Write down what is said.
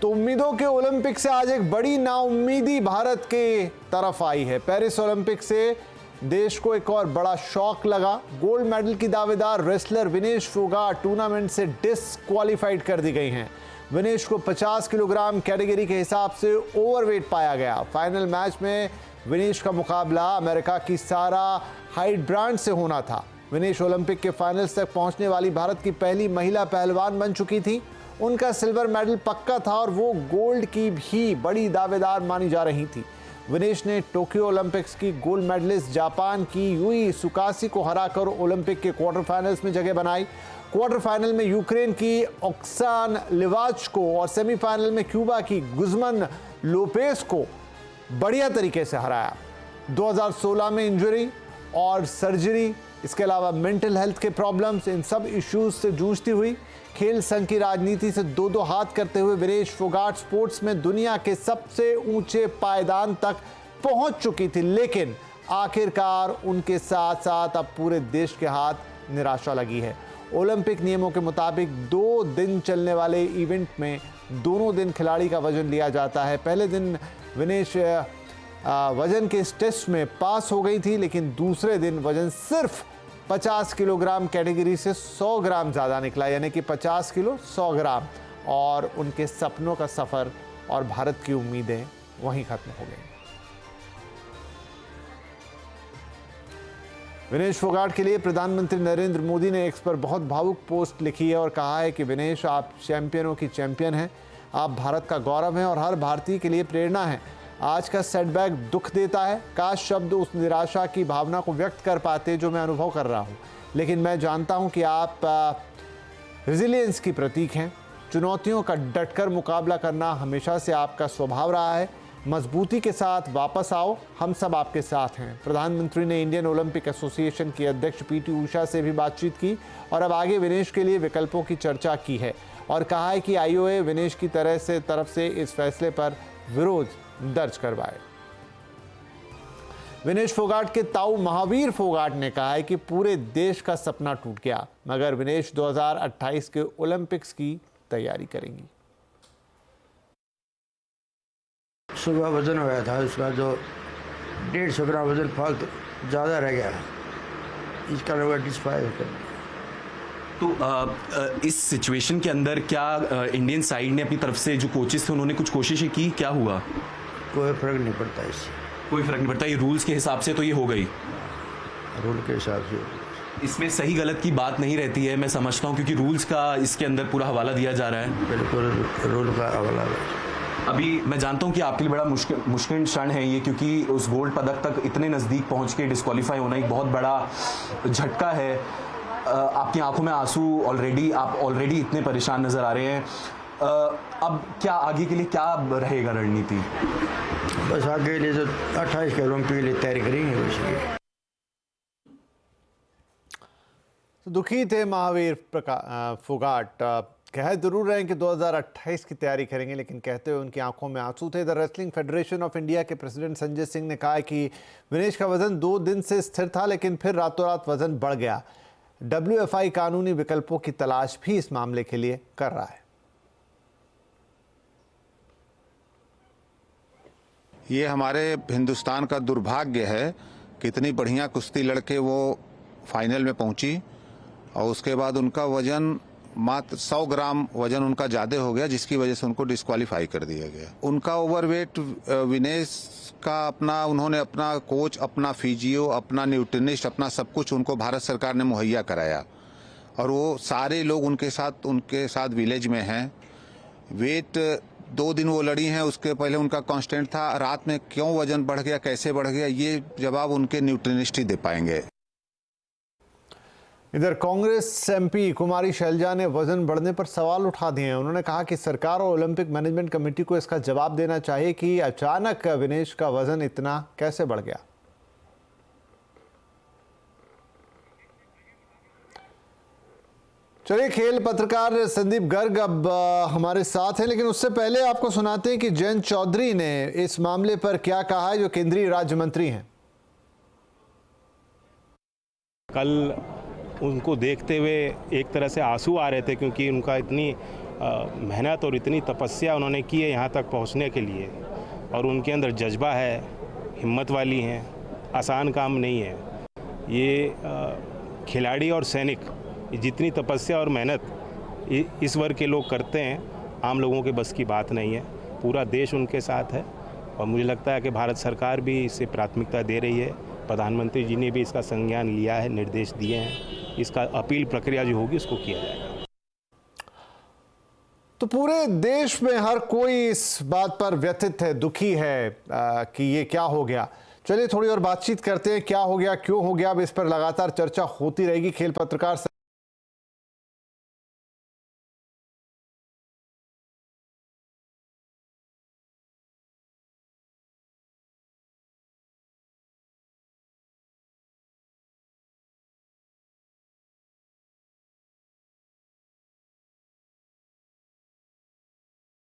तो उम्मीदों के ओलंपिक से आज एक बड़ी नाउम्मीदी भारत के तरफ आई है। पेरिस ओलंपिक से देश को एक और बड़ा शॉक लगा। गोल्ड मेडल की दावेदार रेसलर विनेश फोगाट टूर्नामेंट से डिस्क्वालीफाइड कर दी गई हैं। विनेश को 50 किलोग्राम कैटेगरी के हिसाब से ओवरवेट पाया गया। फाइनल मैच में विनेश का मुकाबला अमेरिका की सारा हाइटब्रांड से होना था। विनेश ओलंपिक के फाइनल्स तक पहुंचने वाली भारत की पहली महिला पहलवान बन चुकी थी। उनका सिल्वर मेडल पक्का था और वो गोल्ड की भी बड़ी दावेदार मानी जा रही थी। विनेश ने टोक्यो ओलंपिक्स की गोल्ड मेडलिस्ट जापान की यूई सुकासी को हराकर ओलंपिक के क्वार्टर फाइनल्स में जगह बनाई। क्वार्टर फाइनल में यूक्रेन की ऑक्सान लिवाच को और सेमीफाइनल में क्यूबा की गुज़मन लोपेस को बढ़िया तरीके से हराया। 2016 में इंजरी और सर्जरी, इसके अलावा मेंटल हेल्थ के प्रॉब्लम्स, इन सब इश्यूज से जूझती हुई खेल संघ की राजनीति से दो दो हाथ करते हुए विनेश फोगाट स्पोर्ट्स में दुनिया के सबसे ऊंचे पायदान तक पहुंच चुकी थी। लेकिन आखिरकार उनके साथ साथ अब पूरे देश के हाथ निराशा लगी है। ओलंपिक नियमों के मुताबिक 2 दिन चलने वाले इवेंट में दोनों दिन खिलाड़ी का वजन लिया जाता है। पहले दिन विनेश वजन के इस टेस्ट में पास हो गई थी, लेकिन दूसरे दिन वजन सिर्फ 50 किलोग्राम कैटेगरी से 100 ग्राम ज़्यादा निकला, यानी कि 50 किलो 100 ग्राम, और उनके सपनों का सफ़र और भारत की उम्मीदें वहीं ख़त्म हो गई। विनेश फोगाट के लिए प्रधानमंत्री नरेंद्र मोदी ने एक्स पर बहुत भावुक पोस्ट लिखी है और कहा है कि विनेश, आप चैंपियनों की चैंपियन हैं, आप भारत का गौरव हैं और हर भारतीय के लिए प्रेरणा हैं। आज का सेटबैक दुख देता है। काश शब्द उस निराशा की भावना को व्यक्त कर पाते जो मैं अनुभव कर रहा हूं, लेकिन मैं जानता हूं कि आप रेजिलियंस की प्रतीक हैं। चुनौतियों का डटकर मुकाबला करना हमेशा से आपका स्वभाव रहा है। मजबूती के साथ वापस आओ, हम सब आपके साथ हैं। प्रधानमंत्री ने इंडियन ओलंपिक एसोसिएशन की अध्यक्ष पीटी उषा से भी बातचीत की और अब आगे विनेश के लिए विकल्पों की चर्चा की है और कहा है कि आईओए विनेश की तरफ से इस फैसले पर विरोध दर्ज करवाए। विनेश फोगाट के ताऊ महावीर फोगाट ने कहा है कि पूरे देश का सपना टूट गया, मगर विनेश 2028 के ओलंपिक्स की तैयारी करेंगी। सुबह वजन हुआ था उसका, जो 150 ग्राम वजन फालतू ज़्यादा रह गया, इसका लोग डिस्क्वालीफाई कर। तो इस सिचुएशन के अंदर क्या इंडियन साइड ने अपनी तरफ से जो कोचेस थे उन्होंने कुछ कोशिशें की? क्या हुआ? कोई फर्क नहीं पड़ता इससे, कोई फर्क नहीं पड़ता। ये रूल्स के हिसाब से तो ये हो गई, रूल के हिसाब से। इसमें सही गलत की बात नहीं रहती है, मैं समझता हूँ, क्योंकि रूल्स का इसके अंदर पूरा हवाला दिया जा रहा है। बिल्कुल रूल का हवाला है। अभी मैं जानता हूँ कि आपके लिए बड़ा मुश्किल क्षण है ये, क्योंकि उस गोल्ड पदक तक इतने नज़दीक पहुँच के डिस्क्वालीफाई होना एक बहुत बड़ा झटका है। आपकी आंखों में आंसू, आप ऑलरेडी इतने परेशान नज़र आ रहे हैं। अब क्या आगे के लिए क्या रहेगा रणनीति? बस आगे के लिए तो 28 के ओलंपिक के लिए तैयारी करेंगे। तो दुखी थे महावीर फोगाट। कह जरूर रहे हैं कि 2028 की तैयारी करेंगे, लेकिन कहते हुए उनकी आंखों में आंसू थे। The wrestling federation of India के प्रेसिडेंट संजय सिंह ने कहा है कि विनेश का वजन 2 दिन से स्थिर था, लेकिन फिर रातों रात वजन बढ़ गया। WFI कानूनी विकल्पों की तलाश भी इस मामले के लिए कर रहा है। ये हमारे हिंदुस्तान का दुर्भाग्य है कि इतनी बढ़िया कुश्ती लड़के वो फाइनल में पहुंची और उसके बाद उनका वजन मात्र 100 ग्राम वजन उनका ज़्यादा हो गया, जिसकी वजह से उनको डिस्क्वालीफाई कर दिया गया। उनका ओवरवेट विनेश का उन्होंने अपना कोच, अपना फिजियो, अपना न्यूट्रिनिस्ट, अपना सब कुछ उनको भारत सरकार ने मुहैया कराया और वो सारे लोग उनके साथ विलेज में हैं। वेट 2 दिन वो लड़ी हैं, उसके पहले उनका कांस्टेंट था। रात में क्यों वजन बढ़ गया, कैसे बढ़ गया, ये जवाब उनके न्यूट्रिनिस्ट ही दे पाएंगे। इधर कांग्रेस एमपी कुमारी शैलजा ने वजन बढ़ने पर सवाल उठा दिए हैं। उन्होंने कहा कि सरकार और ओलंपिक मैनेजमेंट कमेटी को इसका जवाब देना चाहिए कि अचानक विनेश का वजन इतना कैसे बढ़ गया। चलिए, खेल पत्रकार संदीप गर्ग अब हमारे साथ हैं, लेकिन उससे पहले आपको सुनाते हैं कि जयंत चौधरी ने इस मामले पर क्या कहा है, जो केंद्रीय राज्य मंत्री हैं। कल उनको देखते हुए एक तरह से आंसू आ रहे थे, क्योंकि उनका इतनी मेहनत और इतनी तपस्या उन्होंने की है यहाँ तक पहुँचने के लिए, और उनके अंदर जज्बा है, हिम्मत वाली हैं, आसान काम नहीं है ये। खिलाड़ी और सैनिक जितनी तपस्या और मेहनत इस वर्ग के लोग करते हैं, आम लोगों के बस की बात नहीं है। पूरा देश उनके साथ है और मुझे लगता है कि भारत सरकार भी इसे प्राथमिकता दे रही है। प्रधानमंत्री जी ने भी इसका संज्ञान लिया है, निर्देश दिए हैं। इसका अपील प्रक्रिया जो होगी उसको किया जाएगा। तो पूरे देश में हर कोई इस बात पर व्यथित है, दुखी है कि ये क्या हो गया। चलिए थोड़ी और बातचीत करते हैं, क्या हो गया, क्यों हो गया। अब इस पर लगातार चर्चा होती रहेगी। खेल पत्रकार